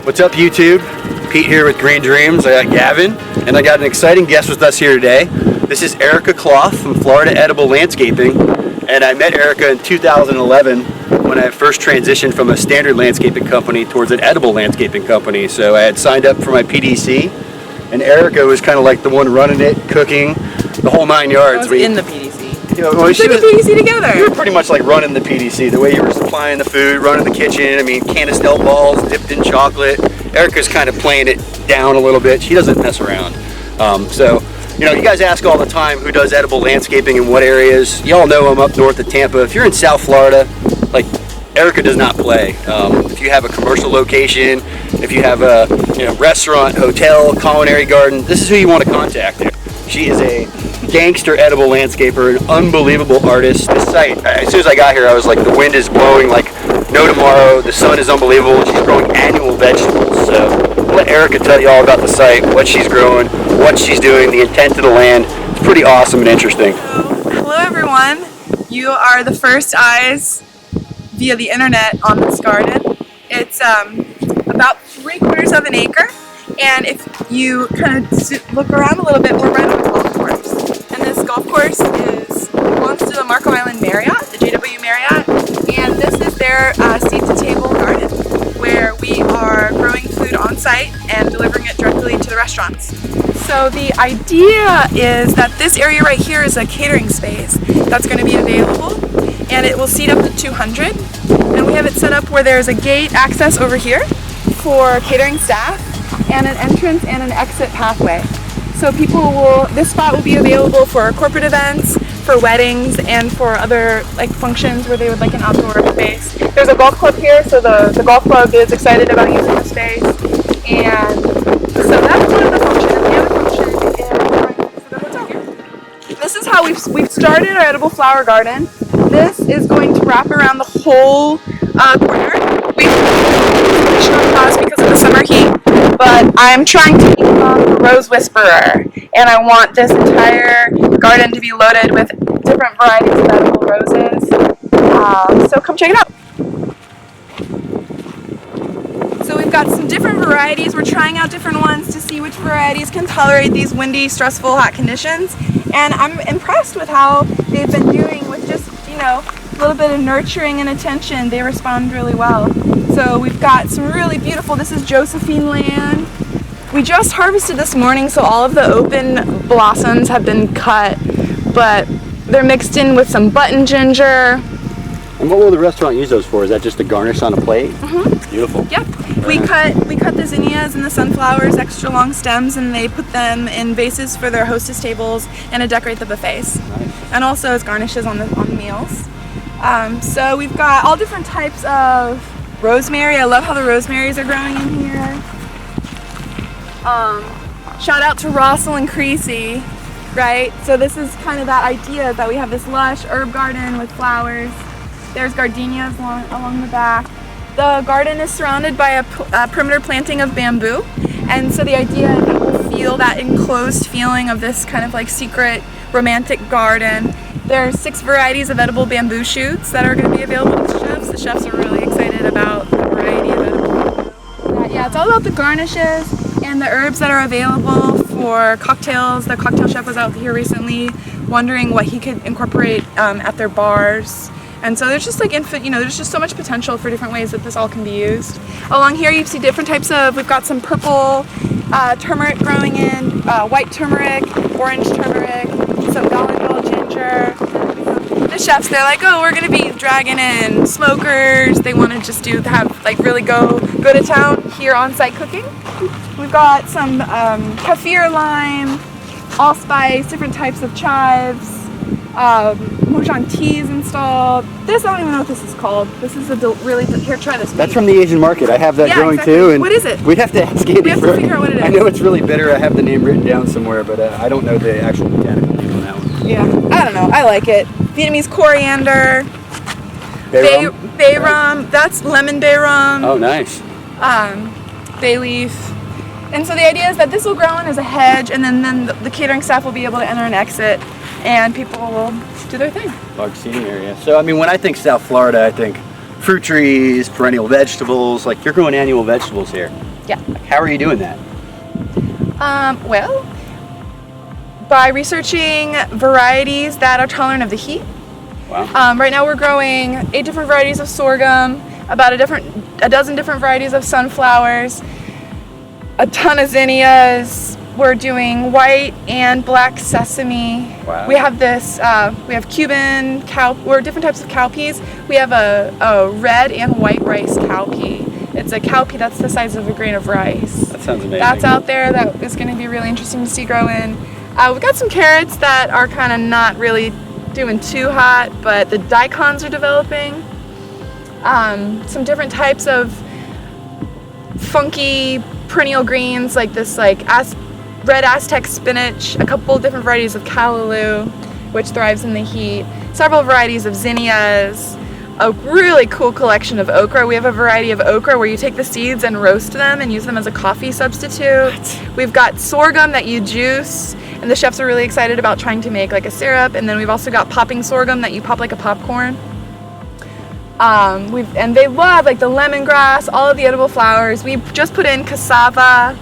What's up, YouTube? Pete here with Green Dreams. I got Gavin, and I got an exciting guest with us here today. This is Erica Klopf from Florida Edible Landscaping, and I met Erica in 2011 when I first transitioned from a standard landscaping company towards an edible landscaping company. So I had signed up for my PDC, and Erica was kind of like the one running it, cooking, the whole 9 yards. I was in the PDC. You know, well, we took the PDC together. You were pretty much like running the PDC, the way you were supplying the food, running the kitchen. I mean, Canistel balls dipped in chocolate. Erica's kind of playing it down a little bit. She doesn't mess around. So, you know, you guys ask all the time who does edible landscaping in what areas. You all know I'm up north of Tampa. If you're in South Florida, like, Erica does not play. If you have a commercial location, if you have a restaurant, hotel, culinary garden, this is who you want to contact. She is a gangster edible landscaper, an unbelievable artist. This site, as soon as I got here, I was like, the wind is blowing like no tomorrow. The sun is unbelievable. She's growing annual vegetables. So I'll let Erica tell you all about the site, what she's growing, what she's doing, the intent of the land. It's pretty awesome and interesting. Hello everyone. You are the first eyes via the internet on this garden. It's about 3/4 of an acre. And if you kind of look around a little bit, we're right on a golf course. And this golf course belongs to the Marco Island Marriott, the JW Marriott. And this is their seed-to-table garden, where we are growing food on site and delivering it directly to the restaurants. So the idea is that this area right here is a catering space that's going to be available. And it will seat up to 200. And we have it set up where there's a gate access over here for catering staff, and an entrance and an exit pathway. So this spot will be available for corporate events, for weddings, and for other like functions where they would like an outdoor space. There's a golf club here, so the golf club is excited about using the space. And so that's one of the functions. The other function is for the hotel here. This is how we've started our edible flower garden. This is going to wrap around the whole corner. We've on pause because of the summer heat, but I'm trying to become a rose whisperer, and I want this entire garden to be loaded with different varieties of edible roses. So come check it out. So we've got some different varieties. We're trying out different ones to see which varieties can tolerate these windy, stressful, hot conditions. And I'm impressed with how they've been doing with just, a little bit of nurturing and attention. They respond really well. So we've got some really beautiful, this is Josephine land. We just harvested this morning, so all of the open blossoms have been cut, but they're mixed in with some button ginger. And what will the restaurant use those for? Is that just a garnish on a plate? Mm-hmm. Beautiful. Yep. We cut the zinnias and the sunflowers, extra long stems, and they put them in vases for their hostess tables and to decorate the buffets. Nice. And also as garnishes on the meals. So we've got all different types of rosemary. I love how the rosemaries are growing in here. Shout out to Russell and Creasy, right? So this is kind of that idea that we have this lush herb garden with flowers. There's gardenias along the back. The garden is surrounded by a perimeter planting of bamboo, and so the idea is that we'll feel that enclosed feeling of this kind of like secret romantic garden. There's 6 varieties of edible bamboo shoots that are going to be available to the chefs. The chefs are really excited about the variety of edible. Yeah, it's all about the garnishes and the herbs that are available for cocktails. The cocktail chef was out here recently wondering what he could incorporate at their bars. And so there's just like there's just so much potential for different ways that this all can be used. Along here you see different types of, we've got some purple turmeric growing in, white turmeric, orange turmeric, some galangal ginger. The chefs, they're like, oh, we're gonna be dragging in smokers. They want to just really go to town here on site cooking. We've got some kaffir lime, allspice, different types of chives. Mojan teas installed. This, I don't even know what this is called. This is here, try this. That's from the Asian market. I have that growing exactly. too. And what is it? We'd have to ask Andy. We have to figure out what it is. I know it's really bitter. I have the name written down somewhere, but I don't know the actual botanical name on that one. Yeah, I don't know. I like it. Vietnamese coriander. Bay rum. That's lemon bay rum. Oh, nice. Bay leaf. And so the idea is that this will grow in as a hedge, and then the catering staff will be able to enter and exit, and people will do their thing. Large seating area. So, I mean, when I think South Florida, I think fruit trees, perennial vegetables. Like, you're growing annual vegetables here. Yeah. How are you doing that? Well, by researching varieties that are tolerant of the heat. Wow. Right now we're growing 8 different varieties of sorghum, about a dozen different varieties of sunflowers, a ton of zinnias. We're doing white and black sesame. Wow. We have we have Cuban or different types of cowpeas. We have a red and white rice cowpea. It's a cowpea that's the size of a grain of rice. That sounds amazing. That's out there. That is going to be really interesting to see grow in. We've got some carrots that are kind of not really doing too hot, but the daikons are developing. Some different types of funky perennial greens like this red Aztec spinach, a couple different varieties of callaloo, which thrives in the heat, several varieties of zinnias, a really cool collection of okra. We have a variety of okra where you take the seeds and roast them and use them as a coffee substitute. What? We've got sorghum that you juice, and the chefs are really excited about trying to make like a syrup. And then we've also got popping sorghum that you pop like a popcorn. And they love like the lemongrass, all of the edible flowers. We just put in cassava.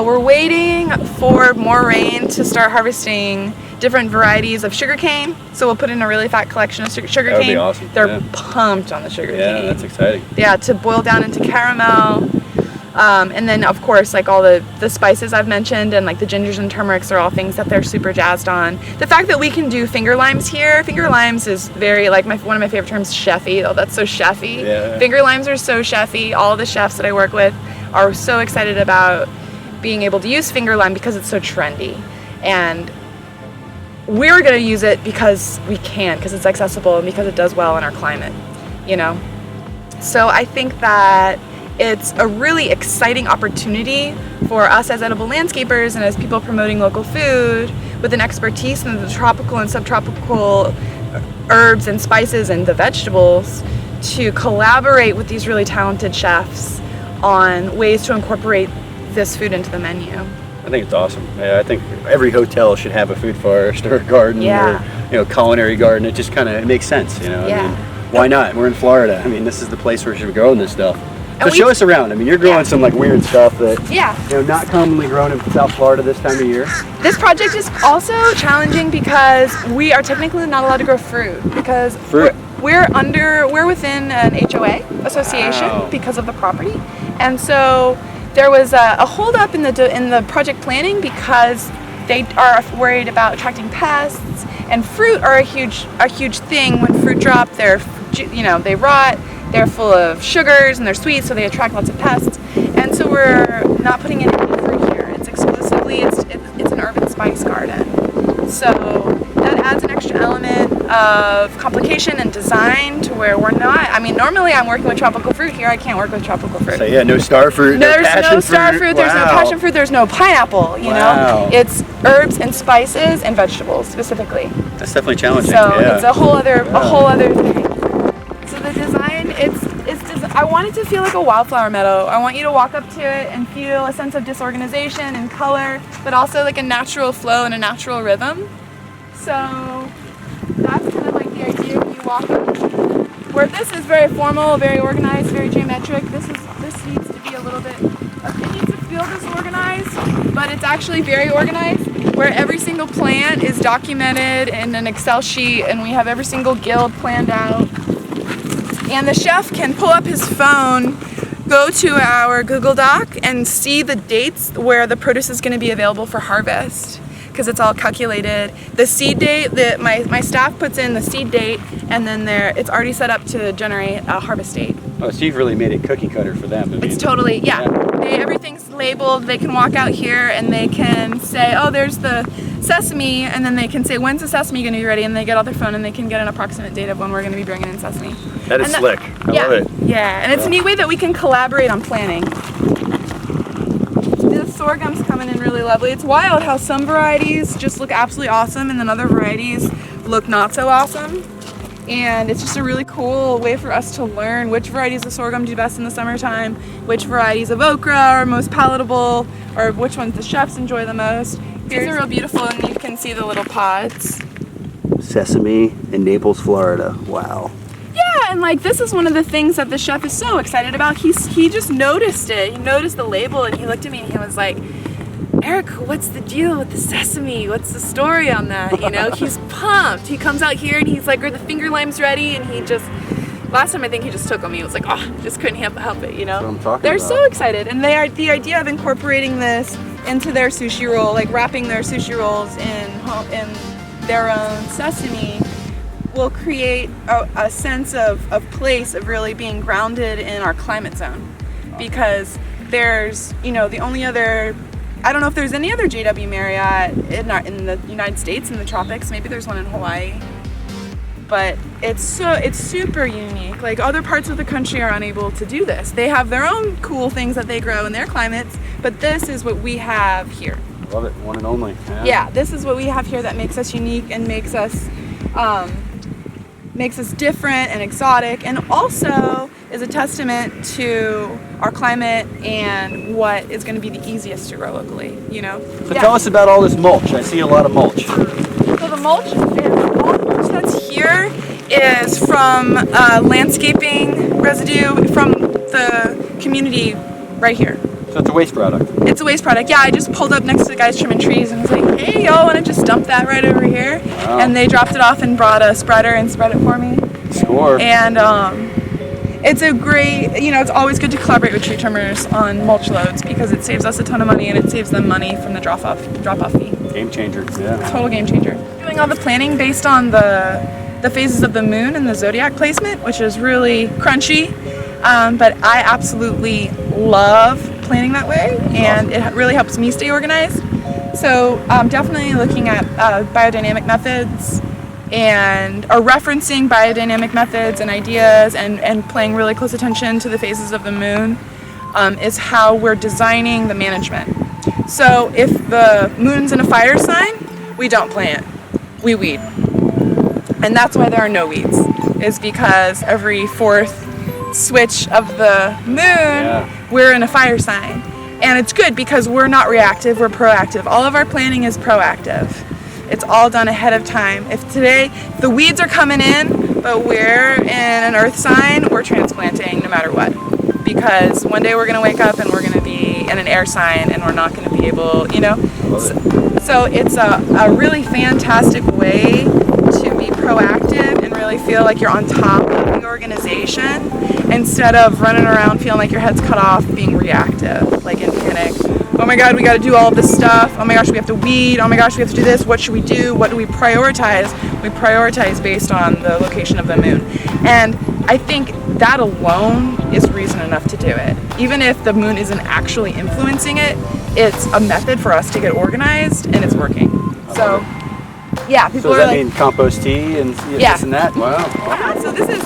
We're waiting for more rain to start harvesting different varieties of sugarcane. So we'll put in a really fat collection of sugarcane. That would be awesome. They're pumped on the sugarcane. Yeah, that's exciting. Yeah, to boil down into caramel. And then of course like all the spices I've mentioned and like the gingers and turmerics are all things that they're super jazzed on. The fact that we can do finger limes here, finger limes is very like one of my favorite terms, chefy. Oh, that's so chefy. Yeah. Finger limes are so chefy. All the chefs that I work with are so excited about being able to use finger lime because it's so trendy. And we're going to use it because we can, because it's accessible and because it does well in our climate, you know? So I think that it's a really exciting opportunity for us as edible landscapers and as people promoting local food with an expertise in the tropical and subtropical herbs and spices and the vegetables to collaborate with these really talented chefs on ways to incorporate this food into the menu. I think it's awesome. Yeah, I think every hotel should have a food forest or a garden or culinary garden. It just kind of makes sense, you know. Yeah. I mean, why not? We're in Florida. I mean, this is the place where we should be growing this stuff. So show us around. I mean, you're growing some like weird stuff that not commonly grown in South Florida this time of year. This project is also challenging because we are technically not allowed to grow fruit because we're within an HOA association because of the property, and so there was a holdup in the project planning because they are worried about attracting pests, and fruit are a huge thing. When fruit drop, they rot. They're full of sugars and they're sweet, so they attract lots of pests. And so we're not putting in any fruit here. It's exclusively it's an urban spice garden. So that adds an extra element of complication and design to where we're not. I mean, normally I'm working with tropical fruit. Here I can't work with tropical fruit. So yeah, no star fruit. No, there's no star fruit. There's no passion fruit. There's no pineapple. You know, it's herbs and spices and vegetables specifically. That's definitely challenging. So it's a whole other thing. So the design, I want it to feel like a wildflower meadow. I want you to walk up to it and feel a sense of disorganization and color, but also like a natural flow and a natural rhythm. So that's kind of like the idea when you walk up. Where this is very formal, very organized, very geometric, this needs to be a little bit, it needs to feel disorganized, but it's actually very organized, where every single plant is documented in an Excel sheet and we have every single guild planned out. And the chef can pull up his phone, go to our Google Doc and see the dates where the produce is going to be available for harvest, because it's all calculated. The seed date, my staff puts in the seed date, and then it's already set up to generate a harvest date. Oh, so you've really made it cookie cutter for them. I mean, it's totally, everything's labeled. They can walk out here and they can say, oh, there's the sesame, and then they can say, when's the sesame going to be ready? And they get out their phone and they can get an approximate date of when we're going to be bringing in sesame. That is slick. I love it. Yeah, and it's a neat way that we can collaborate on planning. The sorghum's coming in really lovely. It's wild how some varieties just look absolutely awesome and then other varieties look not so awesome. And it's just a really cool way for us to learn which varieties of sorghum do best in the summertime, which varieties of okra are most palatable, or which ones the chefs enjoy the most. These are real beautiful, and you can see the little pods. Sesame in Naples, Florida. Wow. Yeah, and like this is one of the things that the chef is so excited about. He just noticed it. He noticed the label and he looked at me and he was like, Eric, what's the deal with the sesame? What's the story on that? You know, he's pumped. He comes out here and he's like, are the finger limes ready? And he just, last time I think he just took them. He was like, oh, just couldn't help it, you know? That's what I'm talking They're about. so excited. And they are, the idea of incorporating this into their sushi roll, like wrapping their sushi rolls in their own sesame, will create a sense of place, of really being grounded in our climate zone. Because there's, you know, the only other, I don't know if there's any other JW Marriott in the United States in the tropics. Maybe there's one in Hawaii, but it's super unique. Like other parts of the country are unable to do this. They have their own cool things that they grow in their climates, but this is what we have here. Love it, one and only. Yeah, this is what we have here that makes us unique and makes us different and exotic, and also is a testament to our climate and what is going to be the easiest to grow locally, you know? So tell us about all this mulch. I see a lot of mulch. So the mulch, all the mulch that's here is from landscaping residue from the community right here. So it's a waste product. It's a waste product. Yeah, I just pulled up next to the guys trimming trees and was like, hey, y'all want to just dump that right over here? Wow. And they dropped it off and brought a spreader and spread it for me. Score. And it's a great, you know, it's always good to collaborate with tree trimmers on mulch loads because it saves us a ton of money and it saves them money from the drop-off fee. Game changer, yeah. Total game changer. Doing all the planning based on the phases of the moon and the zodiac placement, which is really crunchy, but I absolutely love planning that way, and it really helps me stay organized. So definitely looking at biodynamic methods and referencing biodynamic methods and ideas and paying really close attention to the phases of the moon is how we're designing the management. So if the moon's in a fire sign, we don't plant, we weed. And that's why there are no weeds, is because every fourth switch of the moon, we're in a fire sign. And it's good because we're not reactive, we're proactive. All of our planning is proactive. It's all done ahead of time. If today the weeds are coming in, but we're in an earth sign, we're transplanting no matter what. Because one day we're gonna wake up and we're gonna be in an air sign and we're not gonna be able, you know? So it's a really fantastic way to be proactive and really feel like you're on top of the organization instead of running around feeling like your head's cut off, being reactive, like in panic. Oh my God, we gotta do all of this stuff. Oh my gosh, we have to weed. Oh my gosh, we have to do this. What should we do? What do we prioritize? We prioritize based on the location of the moon. And I think that alone is reason enough to do it. Even if the moon isn't actually influencing it, it's a method for us to get organized and it's working. So, yeah, people so does are that like, mean compost tea and this and that? Wow. So this is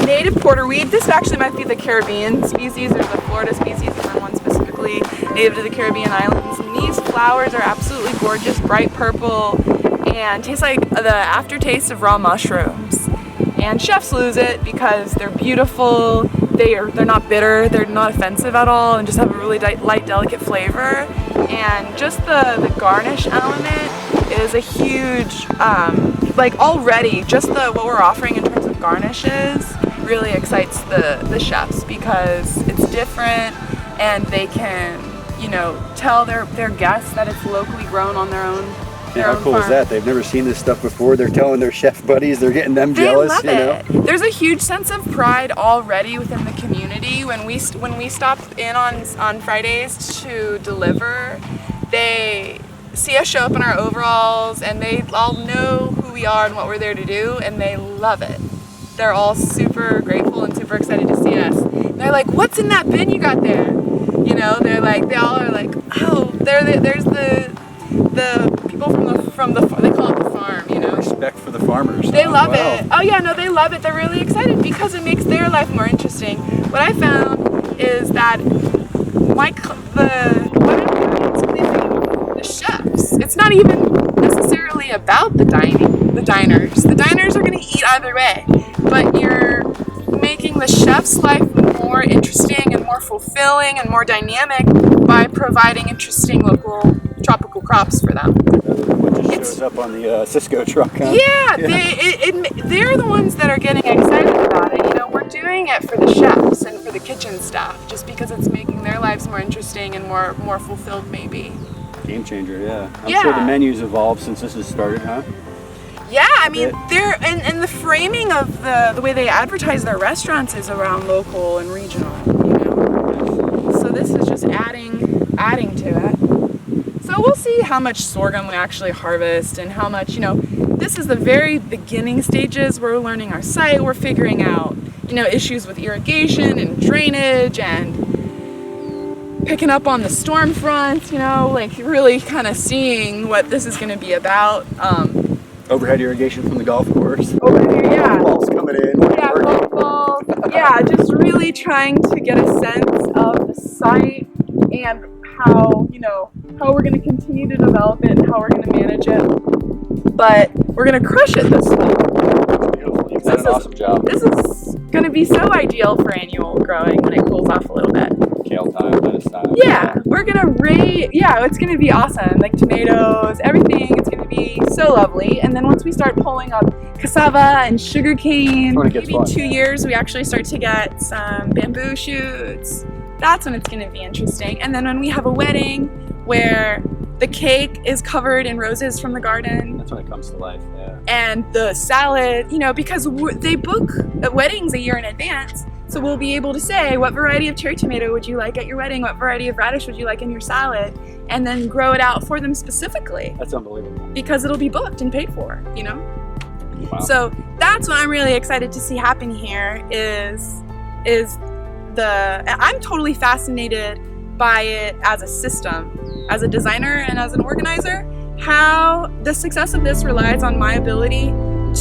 native porterweed. This actually might be the Caribbean species. There's a Florida species and then one specifically native to the Caribbean islands. And these flowers are absolutely gorgeous, bright purple, and taste like the aftertaste of raw mushrooms. And chefs lose it because they're beautiful, they're not bitter, they're not offensive at all, and just have a really light, delicate flavor. And just the garnish element is a huge, like already, just what we're offering in terms of garnishes really excites the chefs because it's different and they can, you know, tell their guests that it's locally grown on their own. How cool is that? They've never seen this stuff before. They're telling their chef buddies. They're getting them jealous. They love it. There's a huge sense of pride already within the community. When we stop in on Fridays to deliver, they see us show up in our overalls and they all know who we are and what we're there to do, and they love it. They're all super grateful and super excited to see us. They're like, "What's in that bin you got there?" You know, they all are like, "Oh, there's the people from the they call it the farm, you know." Respect for the farmers. They love it. Oh yeah, no, they love it. They're really excited because it makes their life more interesting. What I found is that the chefs, it's not even necessarily about the diners. The diners are going to eat either way, but you're making the chef's life more interesting and more fulfilling and more dynamic by providing interesting local tropical crops for them. it's up on the Cisco truck, huh? yeah, they're the ones that are getting excited about it. You know, we're doing it for the chefs and for the kitchen staff, just because it's making their lives more interesting and more fulfilled, maybe. Game changer, yeah. I'm sure the menu's evolved since this has started, huh? Yeah, I mean, they're and the framing of the way they advertise their restaurants is around local and regional, you know. So this is just adding to it. So we'll see how much sorghum we actually harvest and how much, you know, this is the very beginning stages. We're learning our site, we're figuring out, you know, issues with irrigation and drainage and picking up on the storm front, you know, like really kind of seeing what this is going to be about. Overhead irrigation from the golf course. Over here, yeah. Balls coming in. Yeah, golf balls. Yeah, just really trying to get a sense of the site and how, you know, how we're going to continue to develop it and how we're going to manage it. But we're going to crush it this fall. Beautiful. You've done an awesome job. This is going to be so ideal for annual growing when it cools off a little bit. Kale time, lettuce time. Yeah, we're going to it's going to be awesome. Like tomatoes, everything. It's going to be so lovely. And then once we start pulling up cassava and sugarcane, maybe 2 years, we actually start to get some bamboo shoots. That's when it's going to be interesting. And then when we have a wedding where the cake is covered in roses from the garden. That's when it comes to life, yeah. And the salad, you know, because they book weddings a year in advance. So we'll be able to say, what variety of cherry tomato would you like at your wedding? What variety of radish would you like in your salad? And then grow it out for them specifically. That's unbelievable. Because it'll be booked and paid for, you know? Wow. So that's what I'm really excited to see happen here I'm totally fascinated by it as a system, as a designer and as an organizer, how the success of this relies on my ability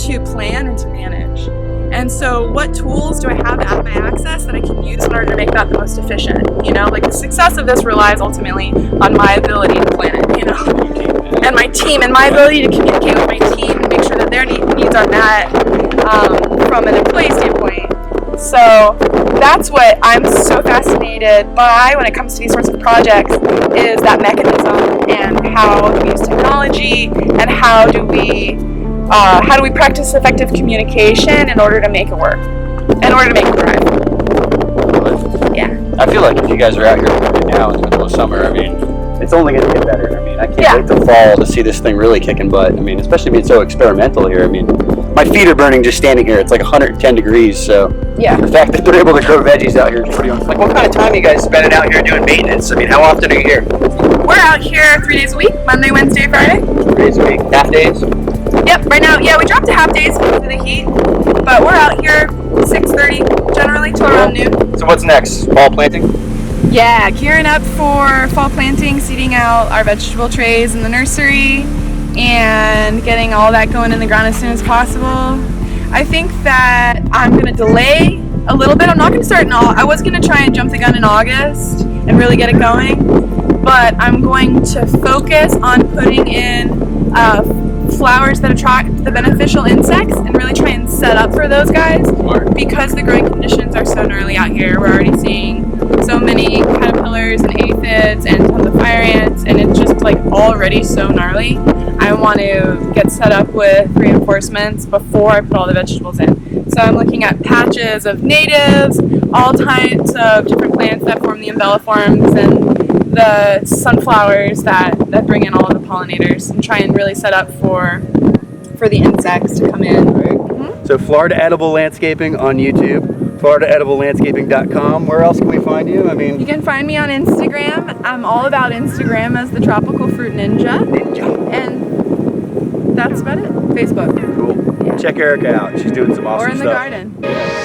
to plan and to manage. And so what tools do I have at my access that I can use in order to make that the most efficient? You know, like the success of this relies ultimately on my ability to plan it, you know, and my team and my ability to communicate with my team and make sure that their needs are met from an employee standpoint. So that's what I'm so fascinated by when it comes to these sorts of projects, is that mechanism and how we use technology and how do we practice effective communication in order to make it work, in order to make it thrive. Yeah. I feel like if you guys are out here right now in the middle of summer, I mean, it's only going to get better. I mean, I can't wait till fall to see this thing really kicking butt. I mean, especially being so experimental here. I mean, my feet are burning just standing here. It's like 110 degrees, so the fact that they're able to grow veggies out here is pretty awesome. Like, what kind of time are you guys spending out here doing maintenance? I mean, how often are you here? We're out here 3 days a week, Monday, Wednesday, Friday. 3 days a week, half days? Yep, right now, we dropped to half days because of the heat, but we're out here 6:30 generally till around noon. So what's next? Fall planting? Yeah, gearing up for fall planting, seeding out our vegetable trays in the nursery, and getting all that going in the ground as soon as possible. I think that I'm going to delay a little bit. I'm not going to start I was going to try and jump the gun in August and really get it going, but I'm going to focus on putting in flowers that attract the beneficial insects and really try and set up for those guys, because the growing conditions are so gnarly out here. We're already seeing so many caterpillars and aphids and tons of fire ants, and it's just like already so gnarly. I want to get set up with reinforcements before I put all the vegetables in. So I'm looking at patches of natives, all types of different plants that form the umbelliforms and the sunflowers that bring in all of the pollinators, and try and really set up for the insects to come in. Right. Mm-hmm. So Florida Edible Landscaping on YouTube, FloridaEdibleLandscaping.com. Where else can we find you? I mean, you can find me on Instagram. I'm all about Instagram as the Tropical Fruit Ninja. And that's about it. Facebook. Cool. Yeah. Check Erica out. She's doing some awesome stuff. Or in the garden.